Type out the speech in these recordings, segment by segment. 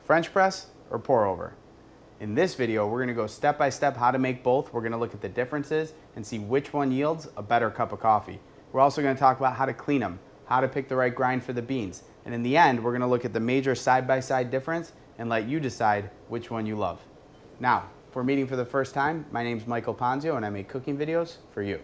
French press or pour over? In this video, we're gonna go step by step how to make both. We're gonna look at the differences and see which one yields a better cup of coffee. We're also gonna talk about how to clean them, how to pick the right grind for the beans. And in the end, we're gonna look at the major side-by-side difference and let you decide which one you love. Now, if we're meeting for the first time, my name's Michael Ponzio and I make cooking videos for you.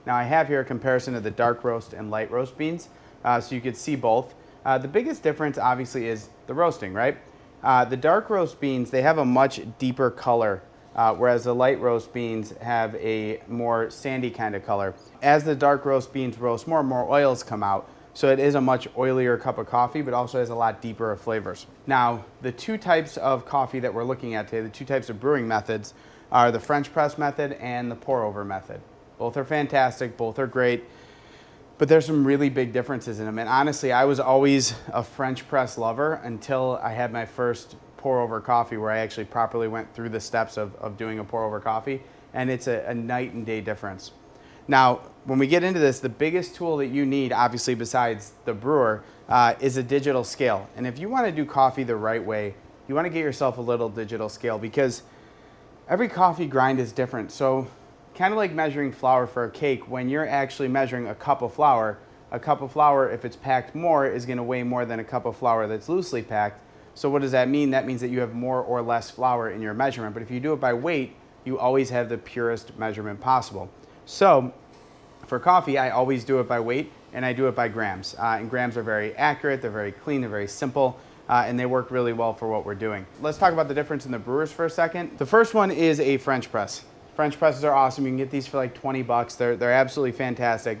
Now I have here a comparison of the dark roast and light roast beans, so you could see both. The biggest difference obviously is the roasting, right? The dark roast beans, they have a much deeper color, whereas the light roast beans have a more sandy kind of color. As the dark roast beans roast more oils come out, so it is a much oilier cup of coffee, but also has a lot deeper of flavors. Now, the two types of coffee that we're looking at today, the two types of brewing methods, are the French press method and the pour over method. Both are fantastic, both are great, but there's some really big differences in them. And honestly, I was always a French press lover until I had my first pour over coffee where I actually properly went through the steps of doing a pour over coffee, and it's a night and day difference. Now, when we get into this, the biggest tool that you need, obviously besides the brewer, is a digital scale. And if you want to do coffee the right way, you want to get yourself a little digital scale because every coffee grind is different. So kind of like measuring flour for a cake, when you're actually measuring a cup of flour, if it's packed more, is going to weigh more than a cup of flour that's loosely packed. So what does that mean? That means that you have more or less flour in your measurement. But if you do it by weight, you always have the purest measurement possible. So for coffee, I always do it by weight, and I do it by grams. And grams are very accurate, they're very clean, they're very simple, and they work really well for what we're doing. Let's talk about the difference in the brewers for a second. The first one is a French press. French presses are awesome. You can get these for like 20 bucks. They're absolutely fantastic.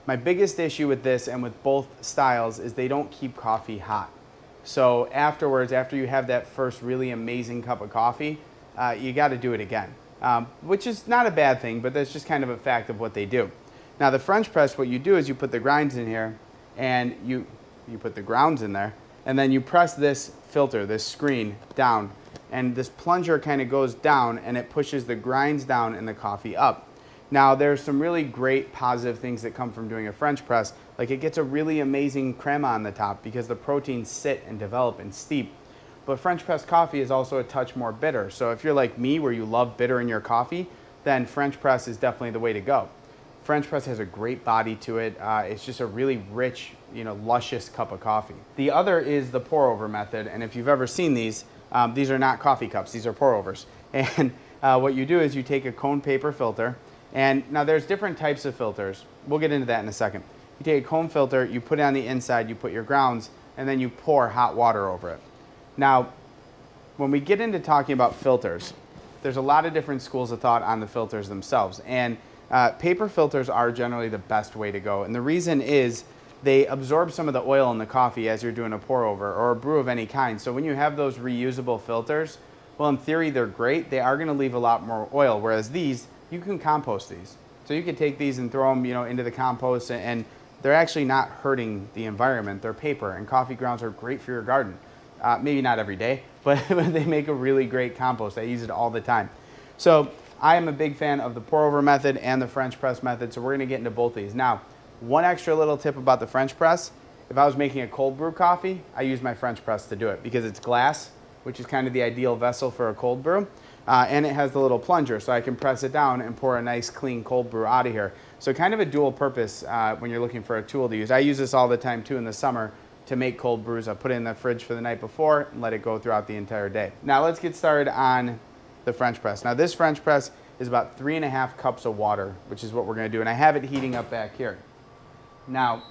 My biggest issue with this and with both styles is they don't keep coffee hot. So afterwards, after you have that first really amazing cup of coffee, you got to do it again, which is not a bad thing, but that's just kind of a fact of what they do. Now the French press, what you do is you put the grinds in here and you put the grounds in there, and then you press this filter, this screen down, and this plunger kind of goes down and it pushes the grinds down and the coffee up. Now there's some really great positive things that come from doing a French press, like it gets a really amazing crema on the top because the proteins sit and develop and steep. But French press coffee is also a touch more bitter. So if you're like me where you love bitter in your coffee, then French press is definitely the way to go. French press has a great body to it. It's just a really rich, luscious cup of coffee. The other is the pour over method, and if you've ever seen these are not coffee cups, these are pour overs. And what you do is you take a cone paper filter, and now there's different types of filters. We'll get into that in a second. You take a cone filter, you put it on the inside, you put your grounds, and then you pour hot water over it. Now, when we get into talking about filters, there's a lot of different schools of thought on the filters themselves. And paper filters are generally the best way to go. And the reason is they absorb some of the oil in the coffee as you're doing a pour over or a brew of any kind. So when you have those reusable filters, well, in theory, they're great. They are going to leave a lot more oil, whereas these, you can compost these. So you can take these and throw them, into the compost, and they're actually not hurting the environment. They're paper, and coffee grounds are great for your garden. Maybe not every day, but they make a really great compost. I use it all the time. So I am a big fan of the pour over method and the French press method, so we're going to get into both these. Now, one extra little tip about the French press, if I was making a cold brew coffee, I use my French press to do it because it's glass, which is kind of the ideal vessel for a cold brew, and it has the little plunger, so I can press it down and pour a nice clean cold brew out of here. So kind of a dual purpose when you're looking for a tool to use. I use this all the time too in the summer to make cold brews. I put it in the fridge for the night before and let it go throughout the entire day. Now let's get started on the French press. Now this French press is about 3.5 cups of water, which is what we're going to do, and I have it heating up back here. Now,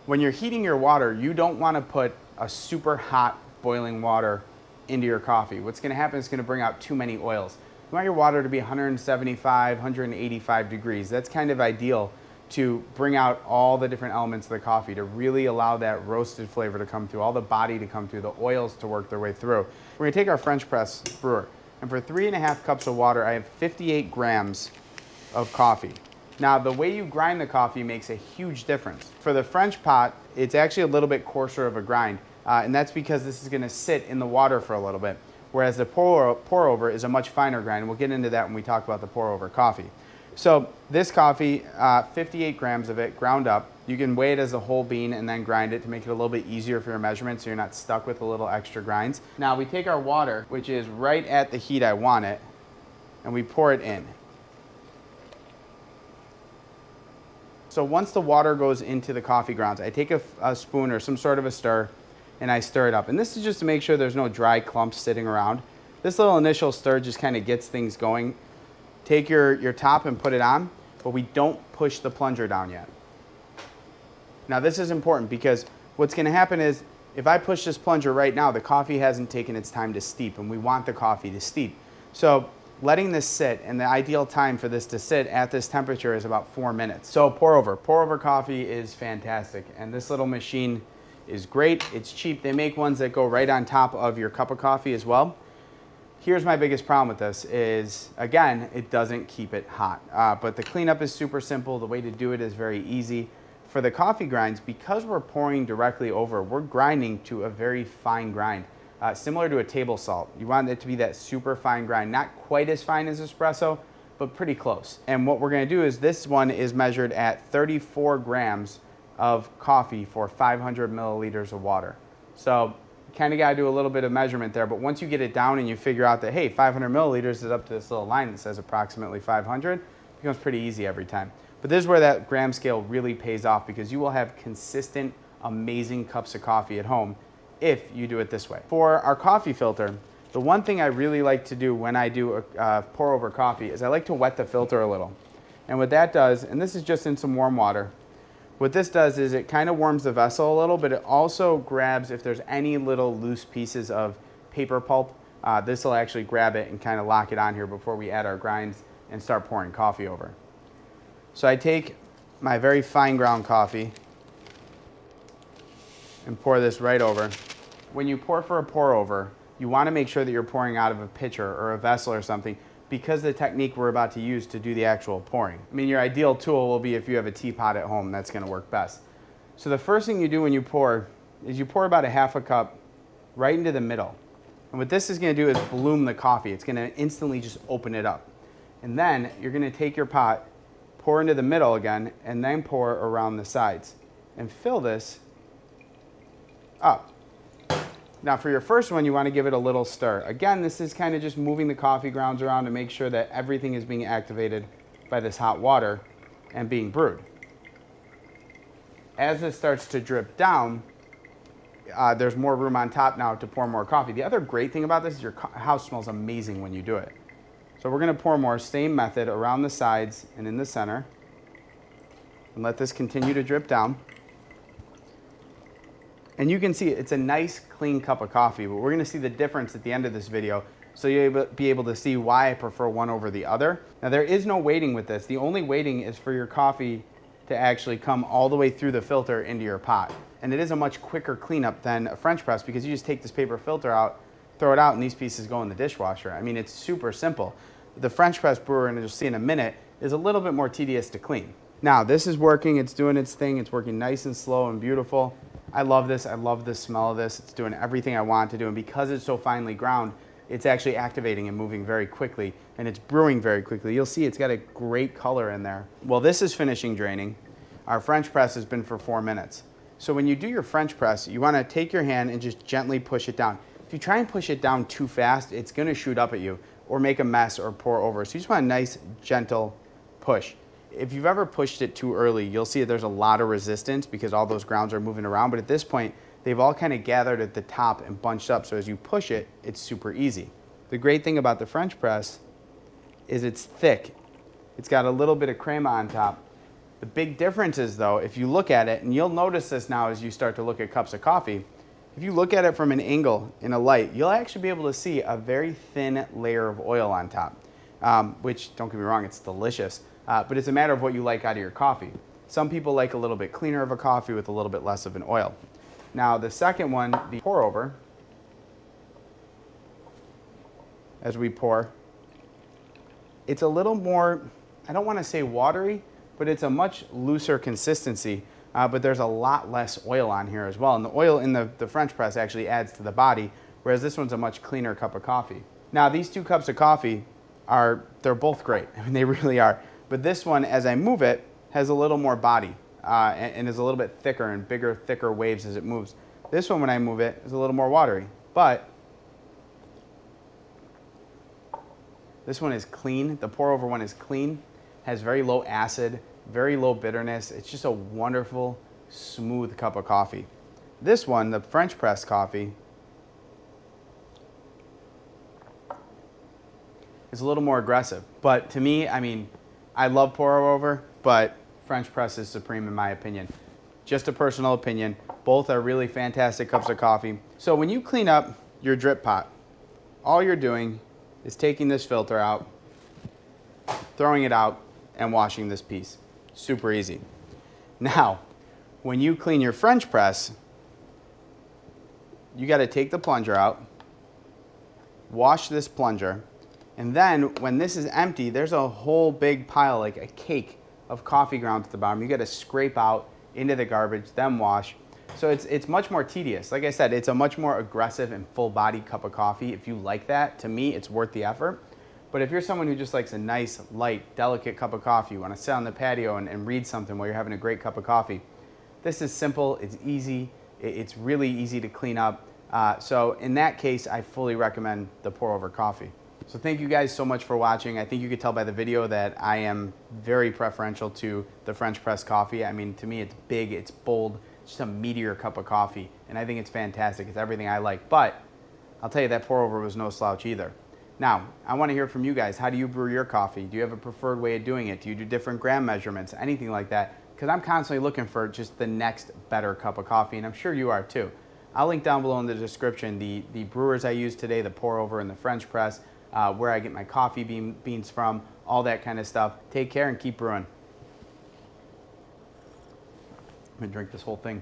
when you're heating your water, you don't want to put a super hot boiling water into your coffee. What's going to happen is it's going to bring out too many oils. You want your water to be 175, 185 degrees. That's kind of ideal to bring out all the different elements of the coffee, to really allow that roasted flavor to come through, all the body to come through, the oils to work their way through. We're going to take our French press brewer, and for 3.5 cups of water, I have 58 grams of coffee. Now, the way you grind the coffee makes a huge difference. For the French pot, it's actually a little bit coarser of a grind, and that's because this is going to sit in the water for a little bit. whereas the pour over is a much finer grind. We'll get into that when we talk about the pour over coffee. So this coffee, 58 grams of it ground up. You can weigh it as a whole bean and then grind it to make it a little bit easier for your measurement so you're not stuck with a little extra grinds. Now we take our water, which is right at the heat I want it, and we pour it in. So once the water goes into the coffee grounds, I take a spoon or some sort of a stir and I stir it up. And this is just to make sure there's no dry clumps sitting around. This little initial stir just kind of gets things going. Take your top and put it on, but we don't push the plunger down yet. Now this is important because what's going to happen is if I push this plunger right now, the coffee hasn't taken its time to steep, and we want the coffee to steep. So letting this sit, and the ideal time for this to sit at this temperature is about 4 minutes. So pour over coffee is fantastic, and this little machine is great. It's cheap. They make ones that go right on top of your cup of coffee as well. Here's my biggest problem with this is, again, it doesn't keep it hot. But the cleanup is super simple. The way to do it is very easy. For the coffee grinds, because we're pouring directly over, we're grinding to a very fine grind, similar to a table salt. You want it to be that super fine grind, not quite as fine as espresso, but pretty close. And what we're gonna do is this one is measured at 34 grams of coffee for 500 milliliters of water. So kind of got to do a little bit of measurement there, but once you get it down and you figure out that, hey, 500 milliliters is up to this little line that says approximately 500, it becomes pretty easy every time. But this is where that gram scale really pays off, because you will have consistent, amazing cups of coffee at home if you do it this way. For our coffee filter, the one thing I really like to do when I do a pour over coffee is I like to wet the filter a little. And what that does, and this is just in some warm water, what this does is it kind of warms the vessel a little, but it also grabs if there's any little loose pieces of paper pulp. This will actually grab it and kind of lock it on here before we add our grinds and start pouring coffee over. So I take my very fine ground coffee and pour this right over. When you pour for a pour over, you want to make sure that you're pouring out of a pitcher or a vessel or something, because the technique we're about to use to do the actual pouring. I mean, your ideal tool will be if you have a teapot at home. That's going to work best. So the first thing you do when you pour is you pour about a half a cup right into the middle. And what this is going to do is bloom the coffee. It's going to instantly just open it up. And then you're going to take your pot, pour into the middle again, and then pour around the sides. And fill this up. Now for your first one, you want to give it a little stir. Again, this is kind of just moving the coffee grounds around to make sure that everything is being activated by this hot water and being brewed. As this starts to drip down, there's more room on top now to pour more coffee. The other great thing about this is your house smells amazing when you do it. So we're going to pour more, same method, around the sides and in the center. And let this continue to drip down. And you can see it's a nice clean cup of coffee, but we're going to see the difference at the end of this video, so you'll be able to see why I prefer one over the other. Now there is no waiting with this. The only waiting is for your coffee to actually come all the way through the filter into your pot. And it is a much quicker cleanup than a French press, because you just take this paper filter out, throw it out, and these pieces go in the dishwasher. I mean, it's super simple. The French press brewer, and you'll see in a minute, is a little bit more tedious to clean. Now this is working, it's doing its thing, it's working nice and slow and beautiful. I love this. I love the smell of this. It's doing everything I want to do. And because it's so finely ground, it's actually activating and moving very quickly, and it's brewing very quickly. You'll see it's got a great color in there. Well, this is finishing draining. Our French press has been for 4 minutes. So when you do your French press, you want to take your hand and just gently push it down. If you try and push it down too fast, it's going to shoot up at you or make a mess or pour over. So you just want a nice, gentle push. If you've ever pushed it too early, you'll see that there's a lot of resistance because all those grounds are moving around. But at this point, they've all kind of gathered at the top and bunched up. So as you push it, it's super easy. The great thing about the French press is it's thick. It's got a little bit of crema on top. The big difference is, though, if you look at it, and you'll notice this now as you start to look at cups of coffee, if you look at it from an angle in a light, you'll actually be able to see a very thin layer of oil on top, which, don't get me wrong, it's delicious. But it's a matter of what you like out of your coffee. Some people like a little bit cleaner of a coffee with a little bit less of an oil. Now the second one, the pour over, as we pour, it's a little more, I don't want to say watery, but it's a much looser consistency, but there's a lot less oil on here as well. And the oil in the French press actually adds to the body, whereas this one's a much cleaner cup of coffee. Now these two cups of coffee they're both great. I mean, they really are. But this one, as I move it, has a little more body and is a little bit thicker and bigger, thicker waves as it moves. This one, when I move it, is a little more watery. But this one is clean. The pour over one is clean, has very low acid, very low bitterness. It's just a wonderful, smooth cup of coffee. This one, the French press coffee, is a little more aggressive. But to me, I mean, I love pour over, but French press is supreme in my opinion. Just a personal opinion. Both are really fantastic cups of coffee. So when you clean up your drip pot, all you're doing is taking this filter out, throwing it out, and washing this piece. Super easy. Now, when you clean your French press, you got to take the plunger out, wash this plunger, and then when this is empty, there's a whole big pile, like a cake of coffee grounds at the bottom. You got to scrape out into the garbage, then wash. So it's much more tedious. Like I said, it's a much more aggressive and full-body cup of coffee. If you like that, to me, it's worth the effort. But if you're someone who just likes a nice, light, delicate cup of coffee, you want to sit on the patio and read something while you're having a great cup of coffee, this is simple, it's easy, it's really easy to clean up. So in that case, I fully recommend the pour over coffee. So thank you guys so much for watching. I think you could tell by the video that I am very preferential to the French press coffee. I mean, to me, it's big, it's bold, just a meatier cup of coffee. And I think it's fantastic. It's everything I like. But I'll tell you, that pour over was no slouch either. Now, I want to hear from you guys. How do you brew your coffee? Do you have a preferred way of doing it? Do you do different gram measurements? Anything like that? Because I'm constantly looking for just the next better cup of coffee, and I'm sure you are too. I'll link down below in the description the brewers I use today, the pour over and the French press, where I get my coffee beans from, all that kind of stuff. Take care and keep brewing. I'm gonna drink this whole thing.